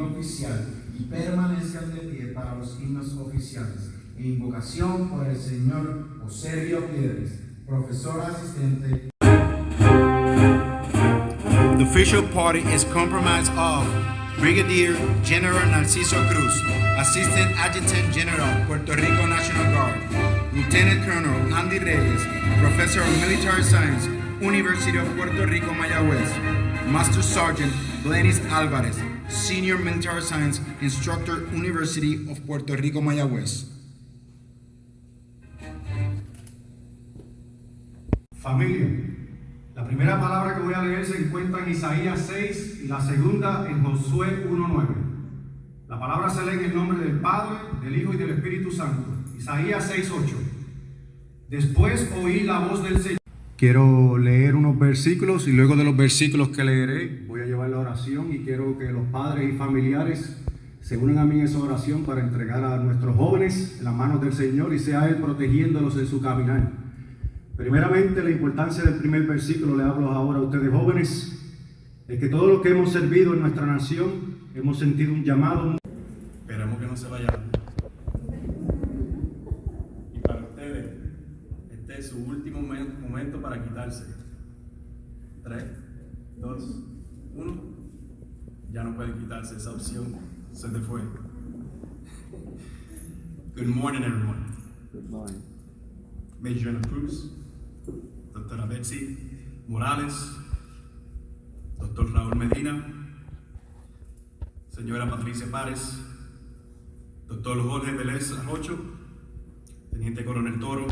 himno oficial y permanezcan de pie para los himnos oficiales. E invocación por el señor Eusebio Piedras, profesor asistente. The official party is comprised of Brigadier General Narciso Cruz, Assistant Adjutant General, Puerto Rico National Guard, Lieutenant Colonel Andy Reyes, Professor of Military Science, University of Puerto Rico, Mayagüez, Master Sergeant Glenis Alvarez, Senior Military Science Instructor, University of Puerto Rico, Mayagüez. Familia, la primera palabra que voy a leer se encuentra en Isaías 6 y la segunda en Josué 1:9. La palabra se lee en el nombre del Padre, del Hijo y del Espíritu Santo. Isaías 6:8. Después oí la voz del Señor. Quiero leer unos versículos y luego de los versículos que leeré voy a llevar la oración y quiero que los padres y familiares se unan a mí en esa oración para entregar a nuestros jóvenes en las manos del Señor y sea Él protegiéndolos en su caminar. Primeramente, la importancia del primer versículo, le hablo ahora a ustedes jóvenes, es que todos los que hemos servido en nuestra nación hemos sentido un llamado. Esperemos que no se vayan. Y para ustedes, este es su último momento para quitarse. 3, 2, 1. Ya no pueden quitarse, esa opción se te fue. Good morning, everyone. Good morning. Major General Cruz, Doctora Betsy Morales, Doctor Raúl Medina, Señora Patricia Párez, Doctor Jorge Vélez Arrocho, Teniente Coronel Toro,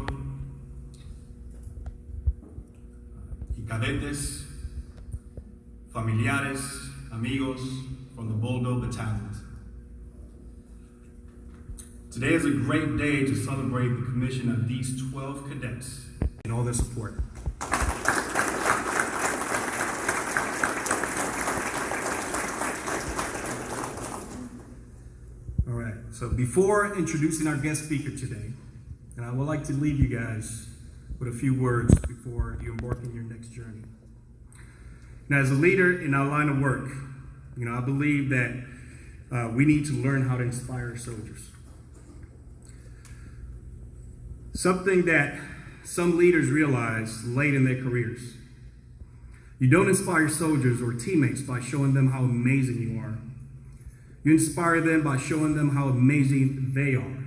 y cadetes, familiares, amigos from the Bulldog Battalions. Today is a great day to celebrate the commission of these 12 cadets and all their support. All right, so before introducing our guest speaker today, and I would like to leave you guys with a few words before you embark on your next journey. Now, as a leader in our line of work, I believe that we need to learn how to inspire soldiers. Something that some leaders realize late in their careers. You don't inspire soldiers or teammates by showing them how amazing you are. You inspire them by showing them how amazing they are.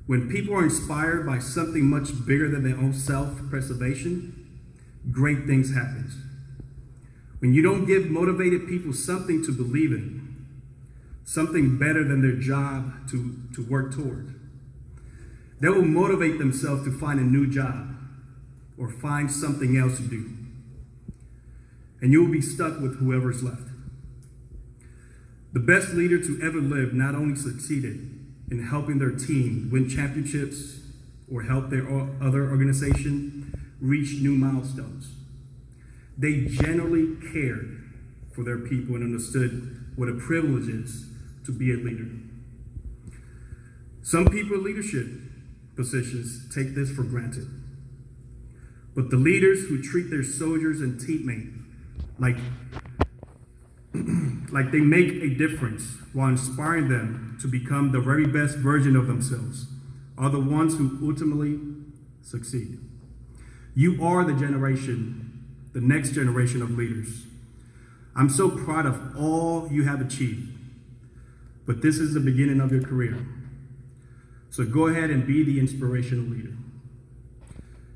When people are inspired by something much bigger than their own self-preservation, great things happen. When you don't give motivated people something to believe in, something better than their job to work toward, they will motivate themselves to find a new job or find something else to do. And you will be stuck with whoever's left. The best leader to ever live not only succeeded in helping their team win championships or help their other organization reach new milestones. They genuinely cared for their people and understood what a privilege it is to be a leader. Some people in leadership positions take this for granted. But the leaders who treat their soldiers and teammates like they make a difference while inspiring them to become the very best version of themselves are the ones who ultimately succeed. You are the next generation of leaders. I'm so proud of all you have achieved, but this is the beginning of your career. So go ahead and be the inspirational leader.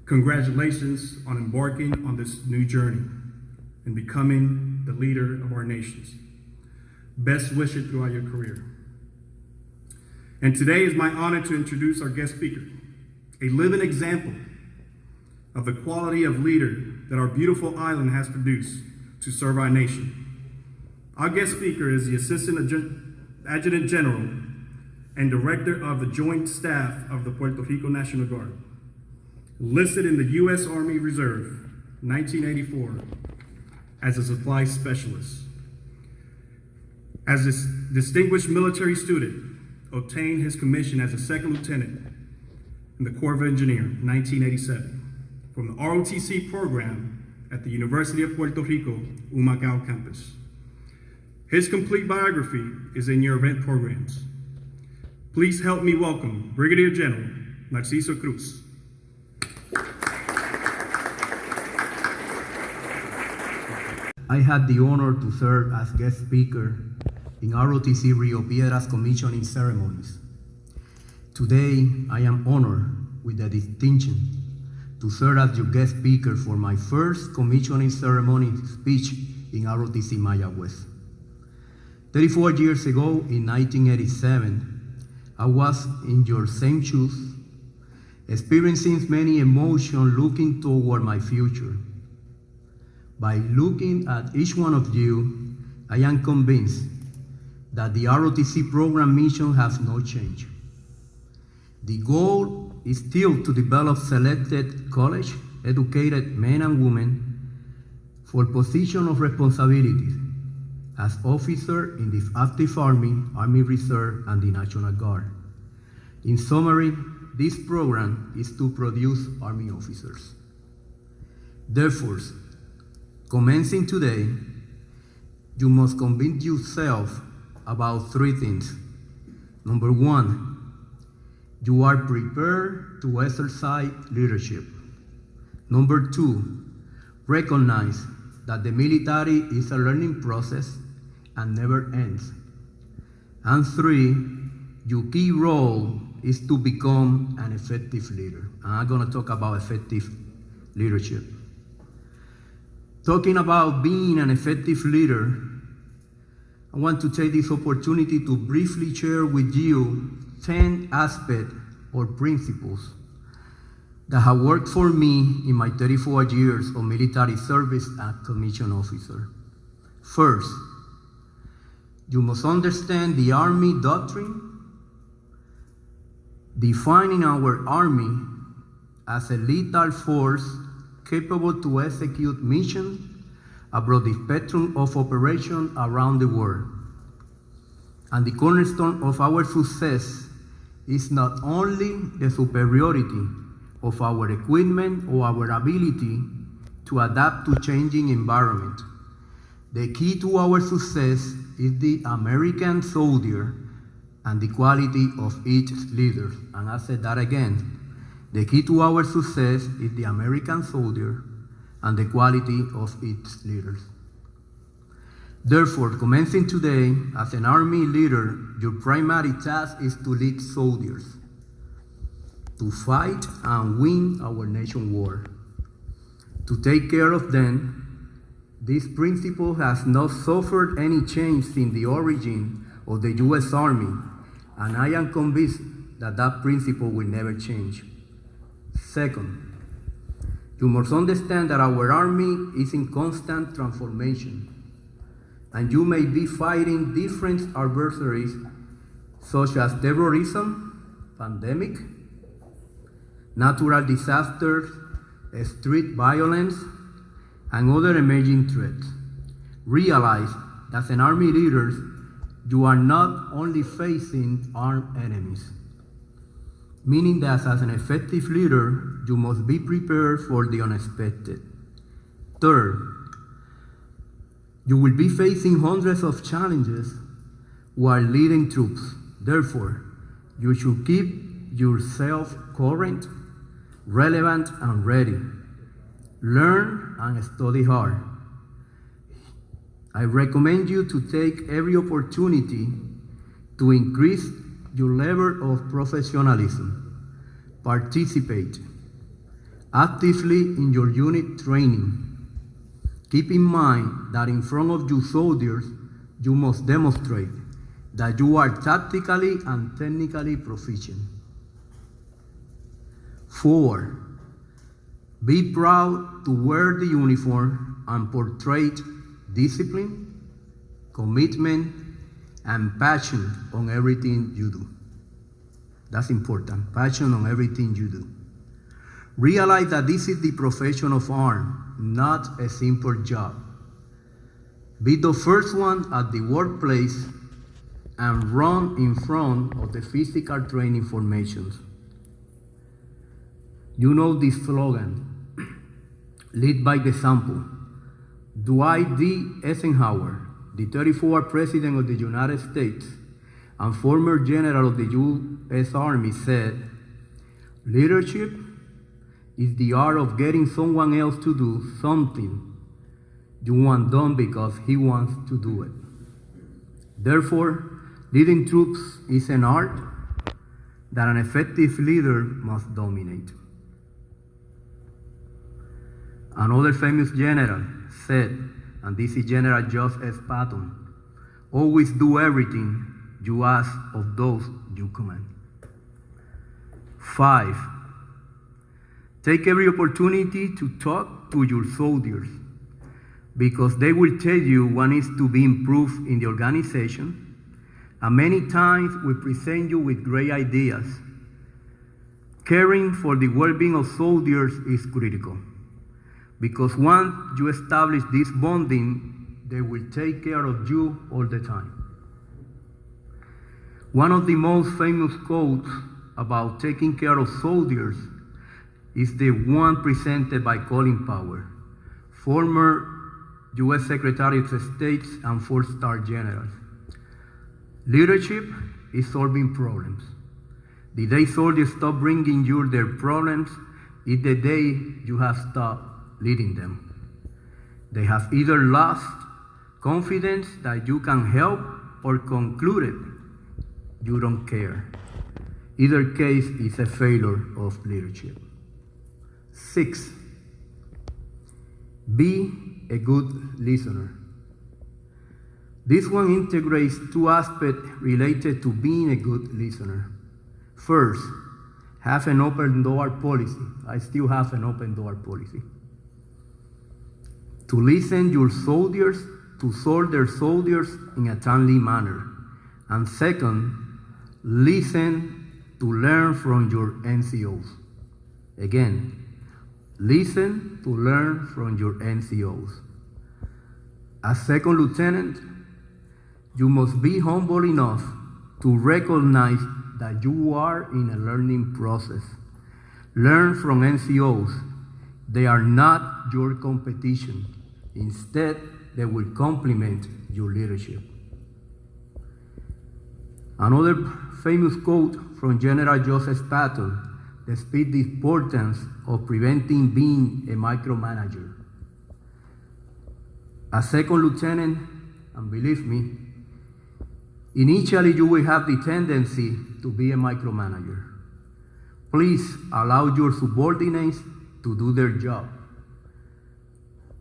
Congratulations on embarking on this new journey and becoming the leader of our nations. Best wishes throughout your career. And today is my honor to introduce our guest speaker, a living example of the quality of leader that our beautiful island has produced to serve our nation. Our guest speaker is the Assistant Adjutant General and Director of the Joint Staff of the Puerto Rico National Guard, listed in the U.S. Army Reserve, 1984, as a supply specialist. As a distinguished military student, obtained his commission as a second lieutenant in the Corps of Engineers, 1987, from the ROTC program at the University of Puerto Rico, Humacao campus. His complete biography is in your event programs. Please help me welcome Brigadier General Narciso Cruz. I had the honor to serve as guest speaker in ROTC Rio Piedras commissioning ceremonies. Today, I am honored with the distinction to serve as your guest speaker for my first commissioning ceremony speech in ROTC Mayagüez. 34 years ago, in 1987, I was in your same shoes, experiencing many emotions looking toward my future. By looking at each one of you, I am convinced that the ROTC program mission has not changed. The goal is still to develop selected college-educated men and women for positions of responsibility as officers in the active Army, Army Reserve, and the National Guard. In summary, this program is to produce Army officers. Therefore, commencing today, you must convince yourself about three things. Number one, you are prepared to exercise leadership. Number two, recognize that the military is a learning process and never ends. And three, your key role is to become an effective leader. And I'm gonna talk about effective leadership. Talking about being an effective leader, I want to take this opportunity to briefly share with you 10 aspects or principles that have worked for me in my 34 years of military service as commissioned officer. First, you must understand the Army doctrine, defining our Army as a lethal force capable to execute missions abroad the spectrum of operation around the world. And the cornerstone of our success is not only the superiority of our equipment or our ability to adapt to changing environment. The key to our success is the American soldier and the quality of each leader. And I said that again. The key to our success is the American soldier and the quality of its leaders. Therefore, commencing today, as an Army leader, your primary task is to lead soldiers, to fight and win our nation's war. To take care of them, this principle has not suffered any change since the origin of the U.S. Army, and I am convinced that that principle will never change. Second, you must understand that our Army is in constant transformation, and you may be fighting different adversaries such as terrorism, pandemic, natural disasters, street violence, and other emerging threats. Realize that as an Army leader, you are not only facing armed enemies, meaning that as an effective leader, you must be prepared for the unexpected. Third, you will be facing hundreds of challenges while leading troops. Therefore, you should keep yourself current, relevant, and ready. Learn and study hard. I recommend you to take every opportunity to increase your level of professionalism. Participate actively in your unit training. Keep in mind that in front of your soldiers, you must demonstrate that you are tactically and technically proficient. 4, be proud to wear the uniform and portray discipline, commitment, and passion on everything you do. That's important, passion on everything you do. Realize that this is the profession of arms, not a simple job. Be the first one at the workplace and run in front of the physical training formations. You know the slogan, lead by example. Dwight D. Eisenhower, the 34th President of the United States and former General of the U.S. Army, said, "Leadership is the art of getting someone else to do something you want done because he wants to do it. Therefore, leading troops is an art that an effective leader must dominate." Another famous general said, and this is General Joseph S. Patton, "Always do everything you ask of those you command." 5, take every opportunity to talk to your soldiers because they will tell you what needs to be improved in the organization, and many times will present you with great ideas. Caring for the well-being of soldiers is critical because once you establish this bonding, they will take care of you all the time. One of the most famous quotes about taking care of soldiers is the one presented by Colin Powell, former U.S. Secretary of State and 4-star general. "Leadership is solving problems. The day soldiers stop bringing you their problems is the day you have stopped leading them. They have either lost confidence that you can help or concluded you don't care. Either case is a failure of leadership." 6, be a good listener. This one integrates 2 aspects related to being a good listener. First, have an open door policy. I still have an open door policy. To listen your soldiers, to solve their soldiers in a timely manner. And second, listen to learn from your NCOs. Again, listen to learn from your NCOs. As second lieutenant, you must be humble enough to recognize that you are in a learning process. Learn from NCOs. They are not your competition. Instead, they will complement your leadership. Another famous quote from General Joseph Patton that speaks the importance of preventing being a micromanager. As second lieutenant, and believe me, initially you will have the tendency to be a micromanager. Please allow your subordinates to do their job.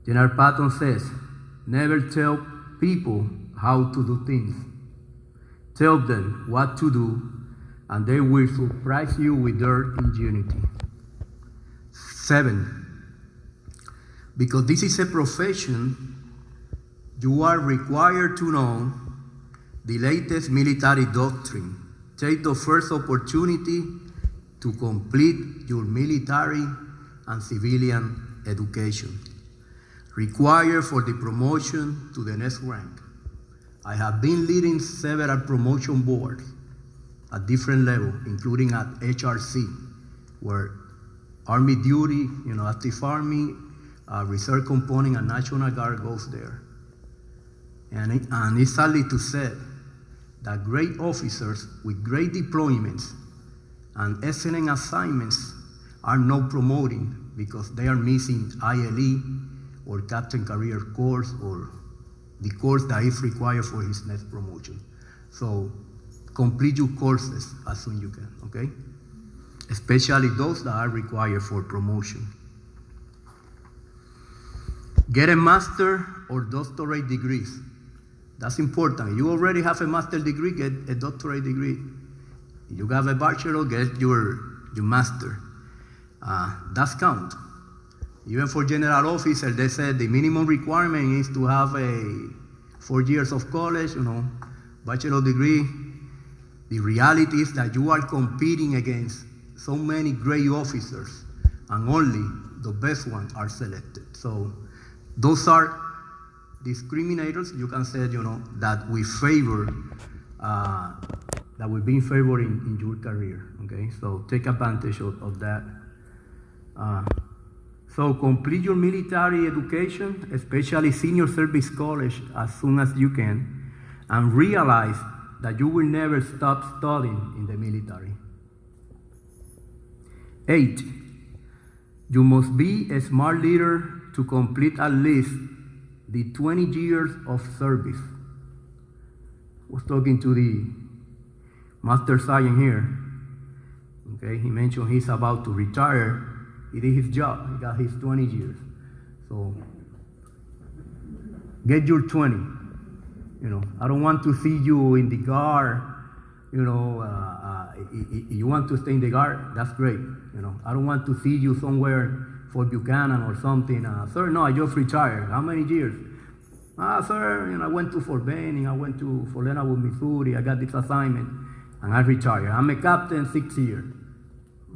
General Patton says, never tell people how to do things. Tell them what to do, and they will surprise you with their ingenuity. 7, because this is a profession, you are required to know the latest military doctrine. Take the first opportunity to complete your military and civilian education, required for the promotion to the next rank. I have been leading several promotion boards at different levels, including at HRC, where Army duty, active Army, Reserve Component, and National Guard goes there. And it's sadly to say that great officers with great deployments and excellent assignments are not promoting because they are missing ILE or Captain Career course or the course that is required for his next promotion. So complete your courses as soon as you can, okay? Especially those that are required for promotion. Get a master or doctorate degrees. That's important. You already have a master's degree, get a doctorate degree. You have a bachelor, get your master. That's count. Even for general officers, they said the minimum requirement is to have 4 years of college, bachelor degree. The reality is that you are competing against so many great officers, and only the best ones are selected. So those are discriminators, you can say, that we favor, that will be in favor in your career, okay? So take advantage of that. So complete your military education, especially senior service college, as soon as you can, and realize that you will never stop studying in the military. 8, you must be a smart leader to complete at least the 20 years of service. I was talking to the Master Sergeant here. Okay, he mentioned he's about to retire. He did his job. He got his 20 years. So get your 20. You know, I don't want to see you in the guard. You know, you want to stay in the guard, that's great. You know, I don't want to see you somewhere for Buchanan or something. Sir, no, I just retired. How many years? Sir, you know, I went to Fort Benning, I went to Fort Leonard, Missouri, I got this assignment, and I retired. I'm a captain 6 years.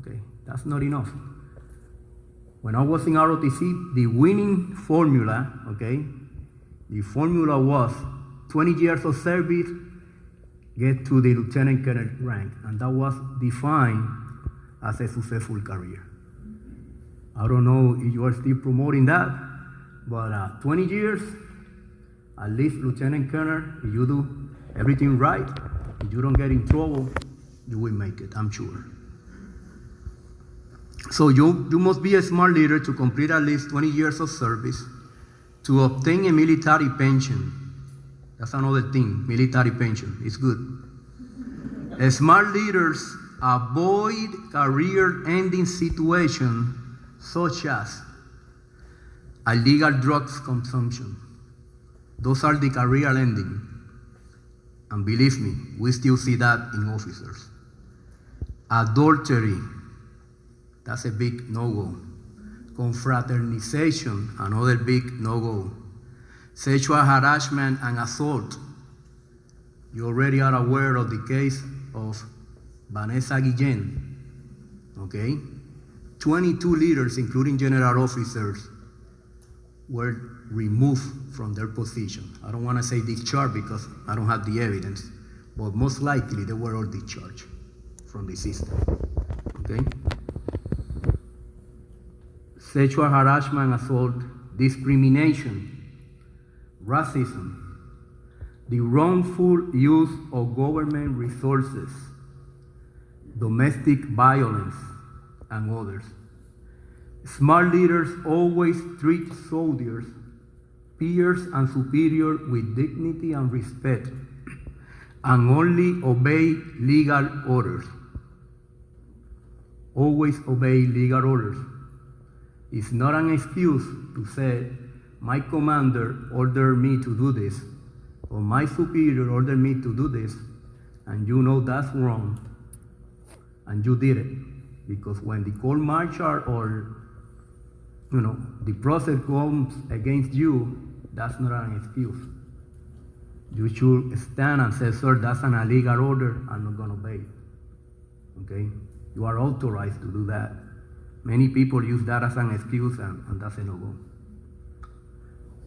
Okay, that's not enough. When I was in ROTC, the winning formula, okay, the formula was 20 years of service, get to the lieutenant colonel rank, and that was defined as a successful career. I don't know if you are still promoting that, but 20 years, at least lieutenant colonel, if you do everything right, if you don't get in trouble, you will make it, I'm sure. So you must be a smart leader to complete at least 20 years of service, to obtain a military pension. That's another thing, military pension, it's good. Smart leaders avoid career-ending situations such as illegal drugs consumption. Those are the career ending. And believe me, we still see that in officers. Adultery, that's a big no-go. Confraternization, another big no-go. Sexual harassment and assault. You already are aware of the case of Vanessa Guillen, okay? 22 leaders, including general officers, were removed from their position. I don't want to say discharged because I don't have the evidence, but most likely they were all discharged from the system, okay? Sexual harassment, assault, discrimination, racism, the wrongful use of government resources, domestic violence, and others. Smart leaders always treat soldiers, peers, and superiors with dignity and respect, and only obey legal orders. Always obey legal orders. It's not an excuse to say, my commander ordered me to do this, or my superior ordered me to do this, and you know that's wrong, and you did it. Because when the court martial or, you know, the process comes against you, that's not an excuse. You should stand and say, sir, that's an illegal order, I'm not gonna obey it, okay? You are authorized to do that. Many people use that as an excuse, and that's a no-go.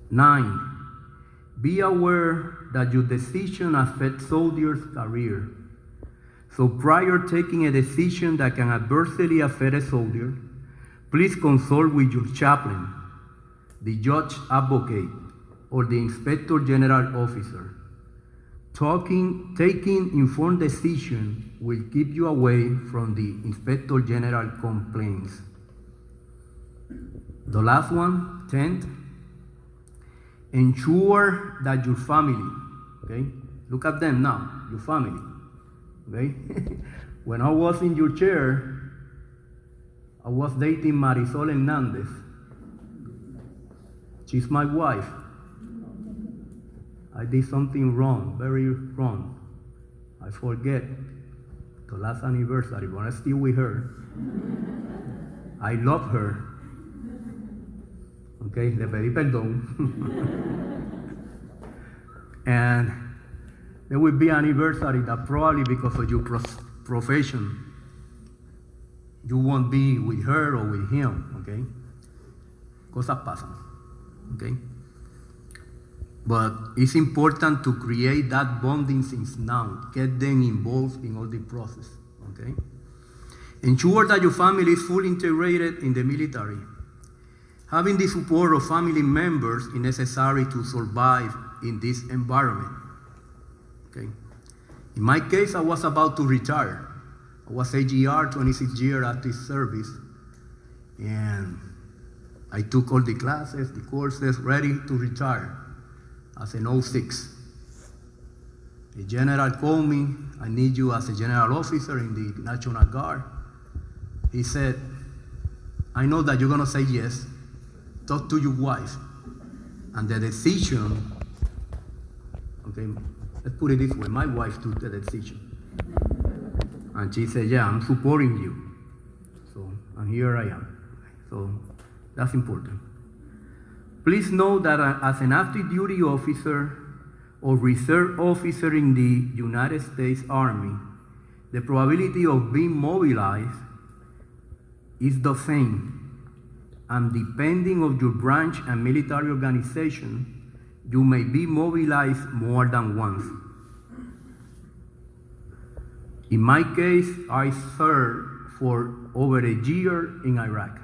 9, be aware that your decision affects soldiers' career. So prior to taking a decision that can adversely affect a soldier, please consult with your chaplain, the judge advocate, or the inspector general officer. Taking informed decision will keep you away from the inspector general complaints. The last one, 10th, ensure that your family, okay? Look at them now, your family, okay? When I was in your chair, I was dating Marisol Hernandez. She's my wife. I did something wrong, very wrong. I forget the last anniversary, but I'm still with her. I love her. Okay, le pedí perdón. And there will be an anniversary that probably because of your profession, you won't be with her or with him, okay? Cosas pasan, okay? But it's important to create that bonding since now. Get them involved in all the process, okay? Ensure that your family is fully integrated in the military. Having the support of family members is necessary to survive in this environment. Okay. In my case, I was about to retire. I was AGR, 26 years active service, and I took all the classes, the courses, ready to retire as an 06. The general called me, I need you as a general officer in the National Guard. He said, I know that you're gonna say yes. Talk to your wife. And the decision, okay, let's put it this way, my wife took the decision. And she said, yeah, I'm supporting you. So, and here I am. So, that's important. Please know that as an active duty officer or reserve officer in the United States Army, the probability of being mobilized is the same. And depending on your branch and military organization, you may be mobilized more than once. In my case, I served for over a year in Iraq,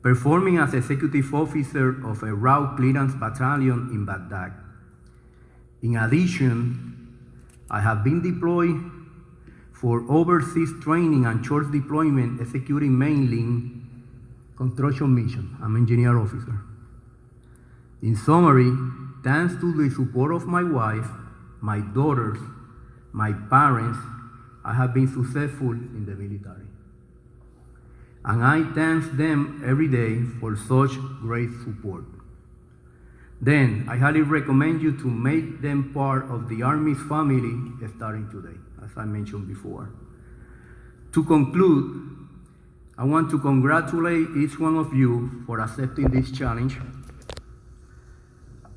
performing as executive officer of a route clearance battalion in Baghdad. In addition, I have been deployed for overseas training and short deployment, executing mainly construction mission. I'm an engineer officer. In summary, thanks to the support of my wife, my daughters, my parents, I have been successful in the military. And I thank them every day for such great support. Then, I highly recommend you to make them part of the Army's family starting today, as I mentioned before. To conclude, I want to congratulate each one of you for accepting this challenge.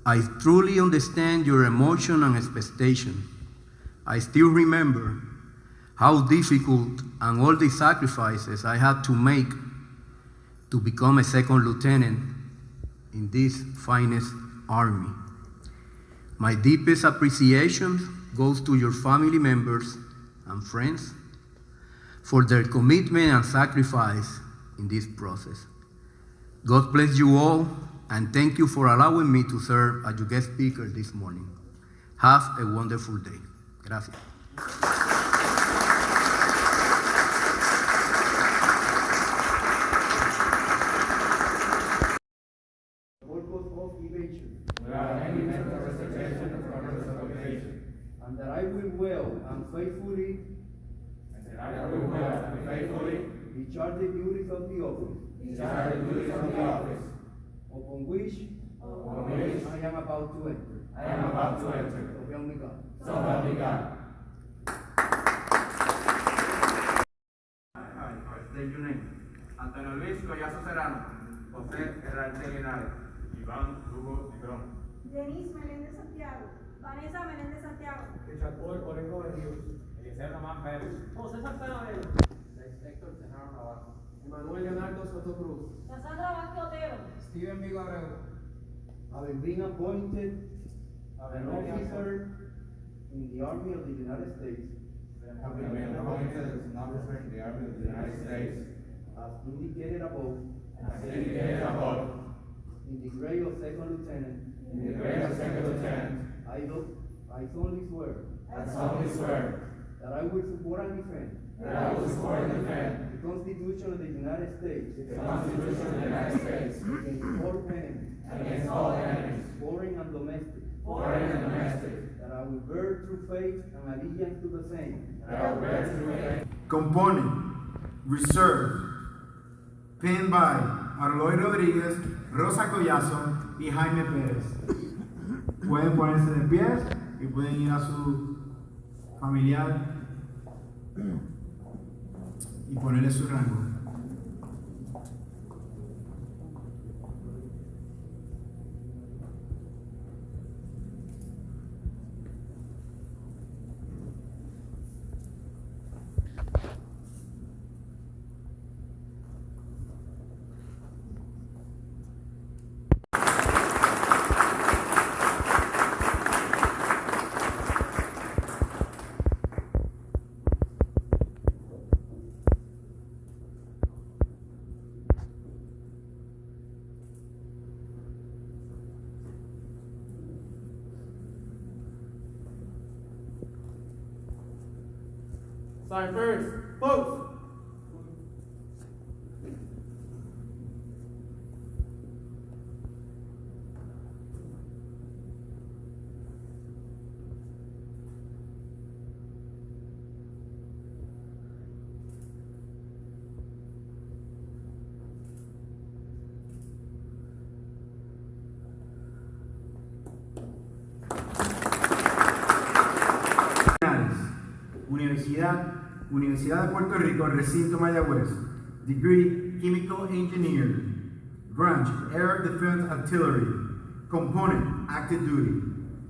I truly understand your emotion and expectation. I still remember how difficult and all the sacrifices I had to make to become a second lieutenant in this finest army. My deepest appreciation goes to your family members and friends for their commitment and sacrifice in this process. God bless you all, and thank you for allowing me to serve as your guest speaker this morning. Have a wonderful day. Gracias. And that I will well and faithfully discharge the duties of the office upon which I am about to enter. So help me God. State your name. Antonio Luis Collazo Serrano, José Herrante Linares, Iván Hugo Negrón, Denise Meléndez Santiago, Vanessa Meléndez Santiago, Richard Paul Orengo de Ríos, Eliezer Román Pérez, José Santana Vela, Héctor Tejano Navarro, Emanuel Leonardo Soto Cruz, Cassandra Vázquez Otero, Steven Vigo Abreu, Having been appointed an officer in the Army of the United States, having been appointed as an officer in the Army of the United States, as indicated above, as indicated above, in the grade of second lieutenant, in the grade of second lieutenant, I solemnly swear I solemnly swear that I will support and defend that I will support and defend the Constitution of the United States the Constitution of the United States against all enemies, against all enemies, foreign and domestic, foreign and domestic, that I will bear true faith and allegiance to the same, that I will bear true faith. Component, Reserve, pinned by Arloy Rodríguez, Rosa Collazo y Jaime Pérez. Pueden ponerse de pie y pueden ir a su familiar y ponerle su rango. Sign first. Post. Universidad de Puerto Rico, Recinto Mayagüez. Degree, Chemical Engineer. Branch, Air Defense Artillery. Component, Active Duty.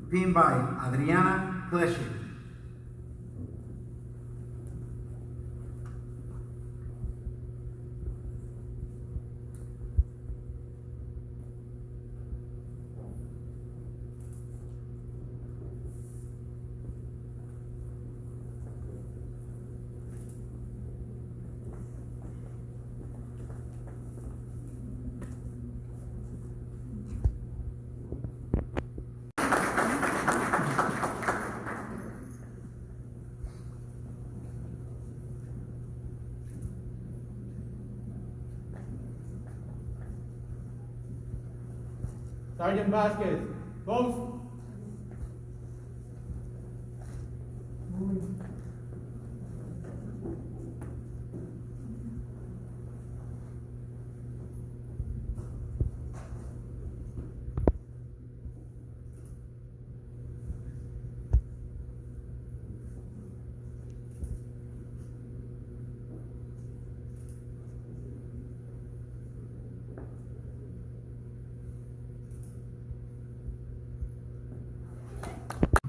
Pinned by Adriana Klesher. Sergeant Vasquez. Post.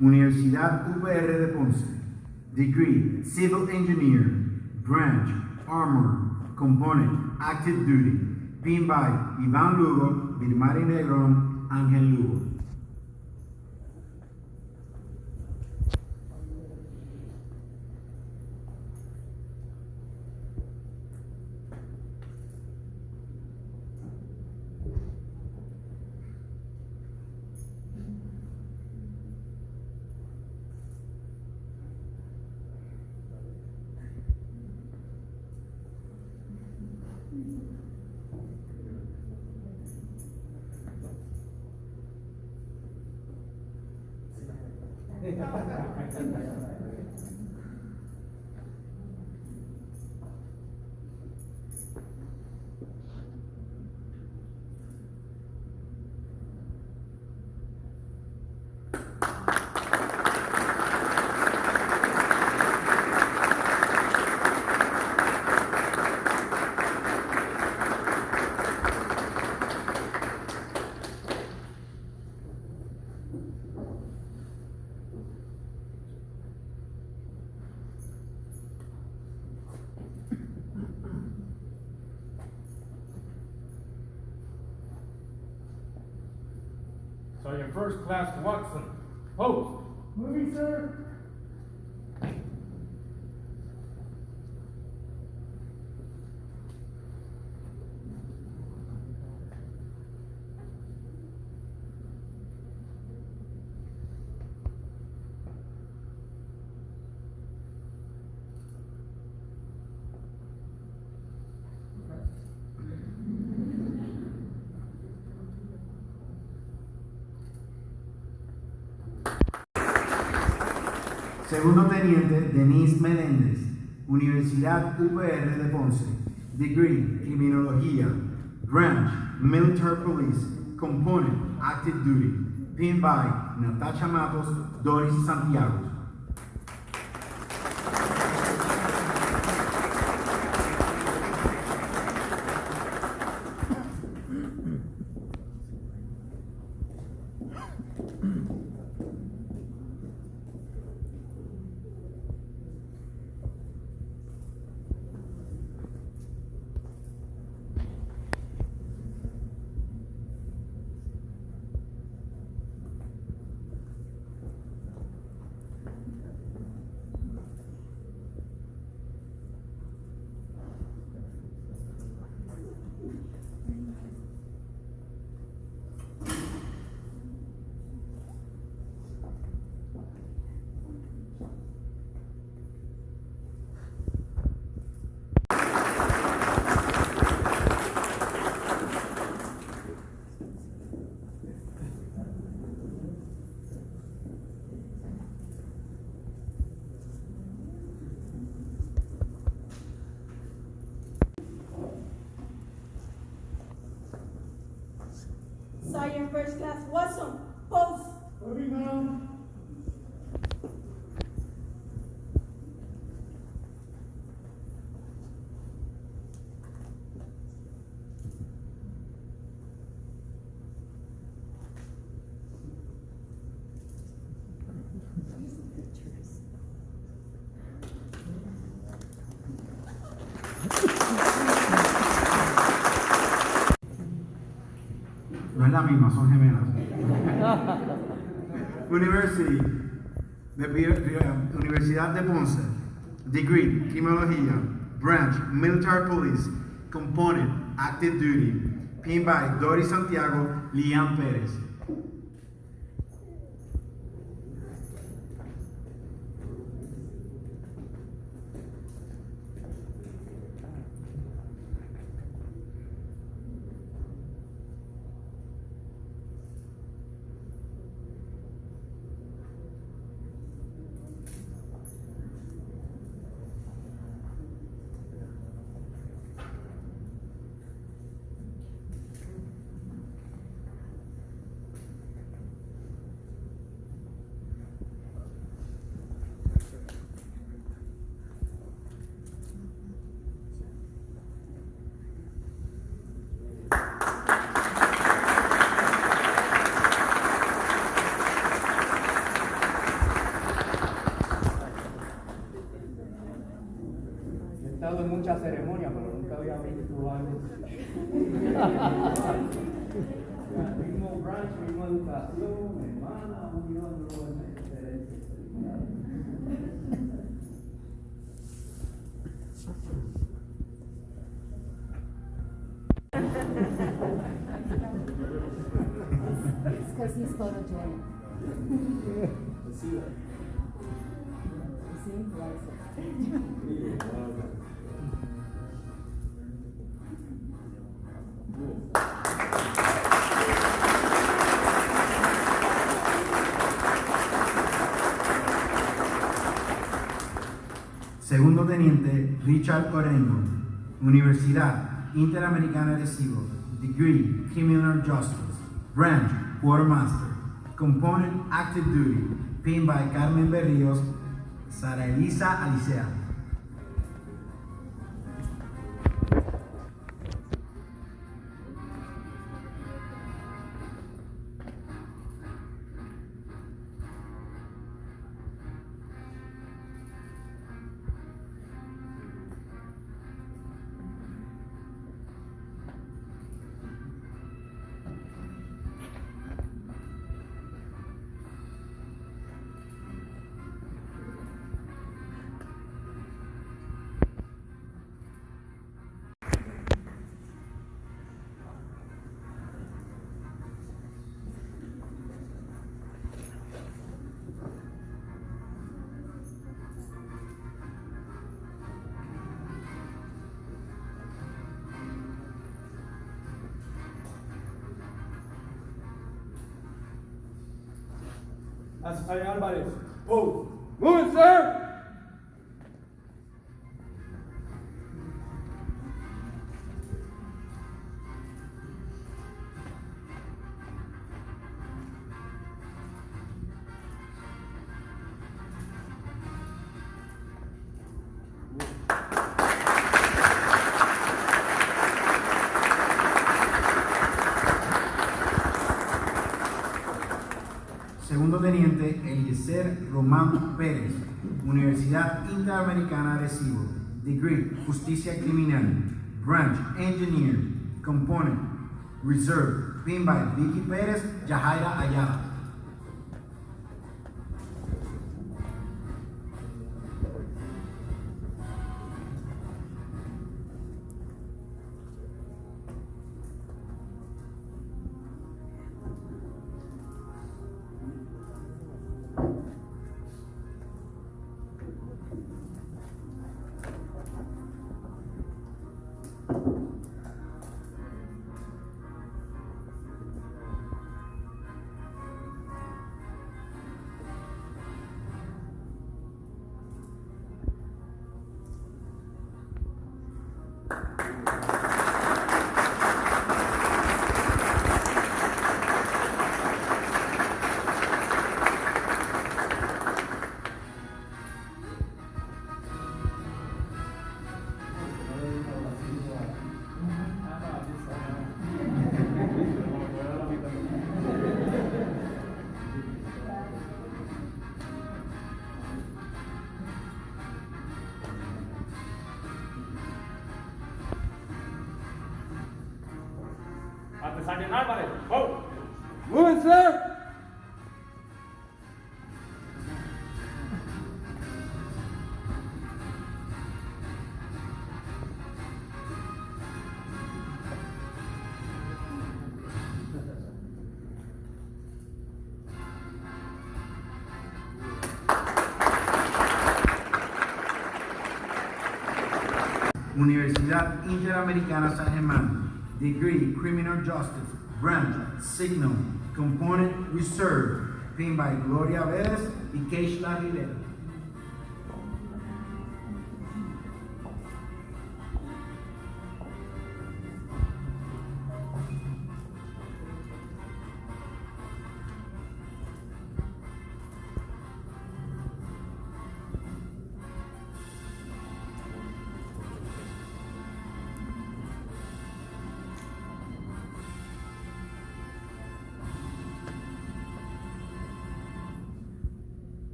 Universidad UPR de Ponce. Degree, Civil Engineer. Branch, Armor. Component, Active Duty. Pinned by Iván Lugo, Vilmari Negrón, Ángel Lugo. Sergeant First Class Watson. Post. Moving, sir. Segundo Teniente Denise Menéndez, Universidad UPR de Ponce. Degree, Criminología. Branch, Military Police. Component, Active Duty. Pinned by Natasha Matos, Doris Santiago. First class Watson, pose. Moving on. No es la misma, son gemelas. Universidad de Ponce. Degree, Criminología. Branch, Military Police. Component, Active Duty. Pinned by Dory Santiago, Lian Pérez. He estado en muchas ceremonias, pero nunca había visto algo. Mismo branch, misma educación, hermana, unión, diferente. It's because he's photogenic. See, likes it. Segundo Teniente Richard Orengo, Universidad Interamericana de Civil, Degree Criminal Justice, Branch Quartermaster, Component Active Duty, pinned by Carmen Berríos, Sara Elisa Alicea. Asai Alvarez, pose. Moving, sir. Segundo Teniente Eliezer Román Pérez, Universidad Interamericana de Civil, Degree Justicia Criminal, Branch Engineer, Component Reserve, pinned by Vicky Pérez, Yajaira Ayala. Sergeant Alvarez, hold. Moving, sir. Universidad Interamericana San Germán, degree Criminal Justice, branch Signal, component Reserve, pinned by Gloria Vélez y Keishla Rivera.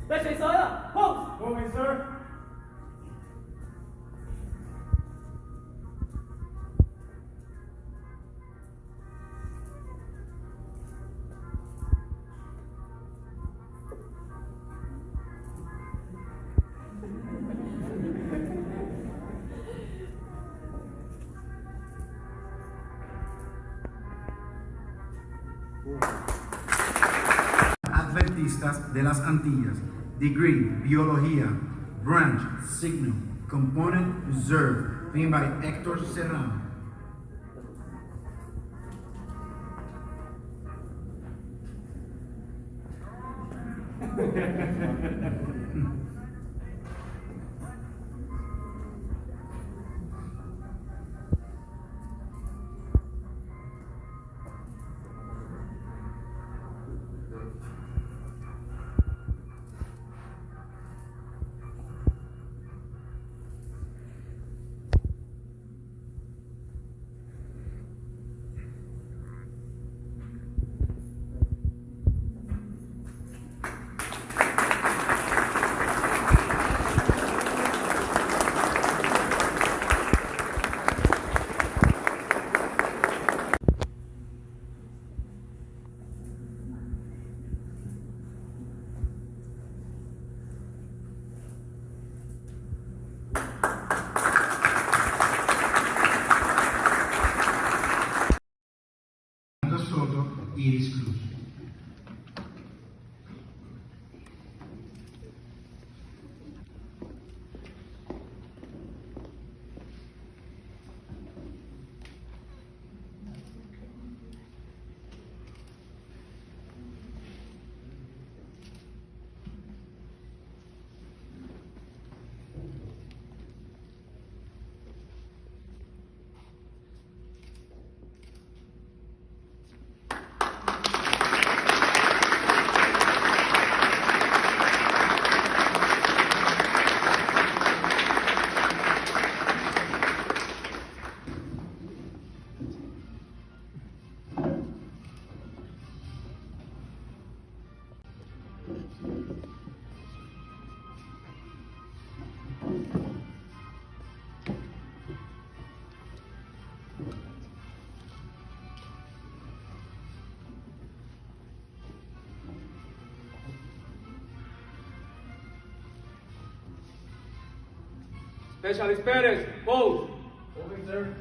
Leche soda, hold. Moving, sir. Adventistas de las Antillas, degree Biología, branch Signal, component Reserve, pinned by Héctor Serrano. Soto, Iris Cruz. Specialist Perez, hold. Moving, sir.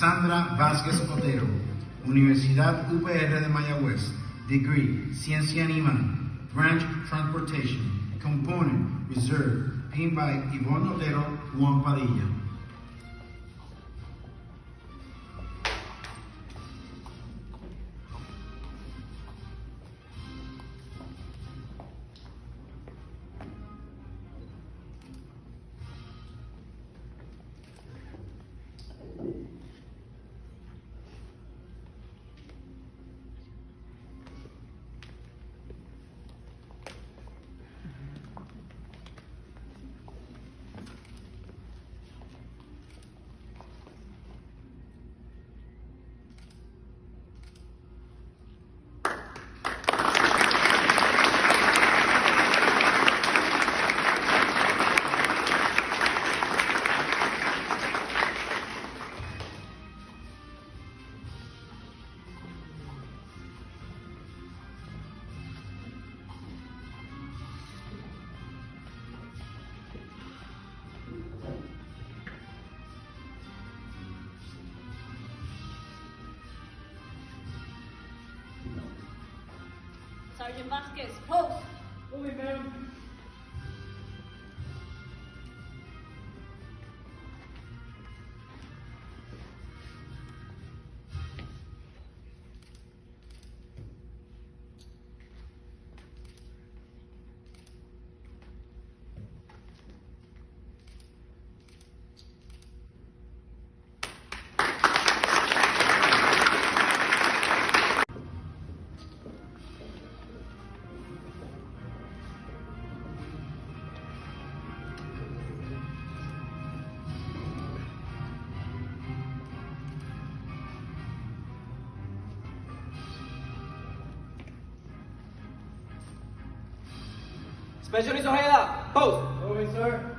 Sandra Vázquez Otero, Universidad UPR de Mayagüez, Degree, Ciencia Animal, Branch Transportation, Component, Reserve, paid by Ivonne Otero, Juan Padilla. Sergeant Vasquez, post. Moving, ma'am. Specialist Ojeda, post. Moving, sir.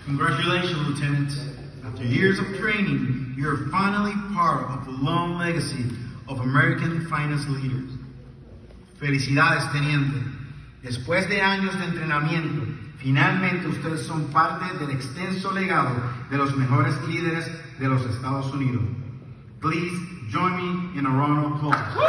Congratulations, Lieutenant. After years of training, you're finally part of the long legacy of American finance leaders. Felicidades, Teniente. Después de años de entrenamiento, finalmente ustedes son parte del extenso legado de los mejores líderes de los Estados Unidos. Please join me in a round of applause.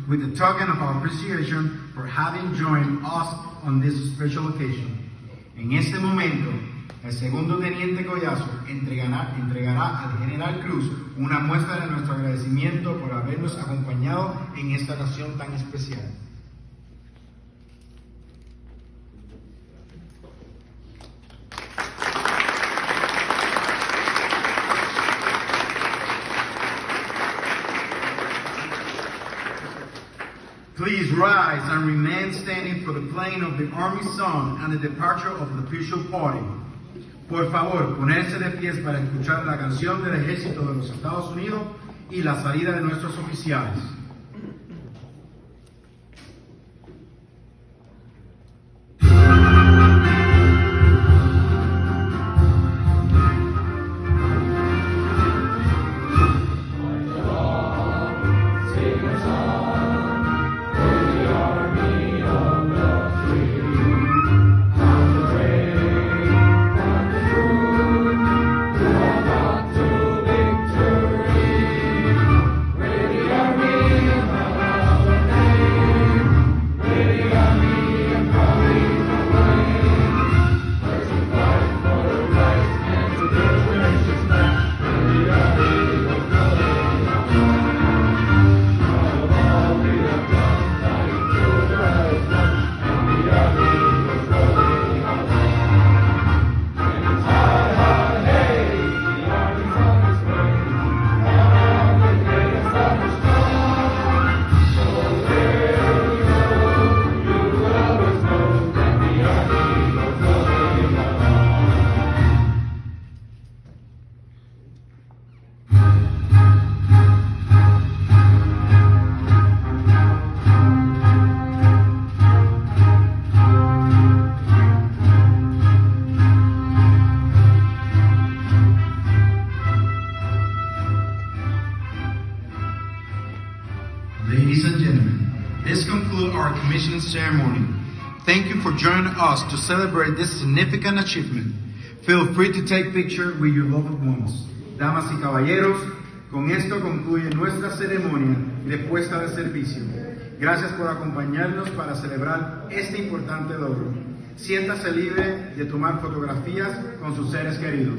With a token of our appreciation for having joined us on this special occasion. En este momento, el segundo teniente Collazo entregará al general Cruz una muestra de nuestro agradecimiento por habernos acompañado en esta ocasión tan especial. Please rise and remain standing for the playing of the Army song and the departure of the official party. Por favor, ponerse de pies para escuchar la canción del Ejército de los Estados Unidos y la salida de nuestros oficiales. Ready, army. Ladies and gentlemen, this concludes our commissioning ceremony. Thank you for joining us to celebrate this significant achievement. Feel free to take pictures with your loved ones. Damas y caballeros, con esto concluye nuestra ceremonia de puesta de servicio. Gracias por acompañarnos para celebrar este importante logro. Siéntase libre de tomar fotografías con sus seres queridos.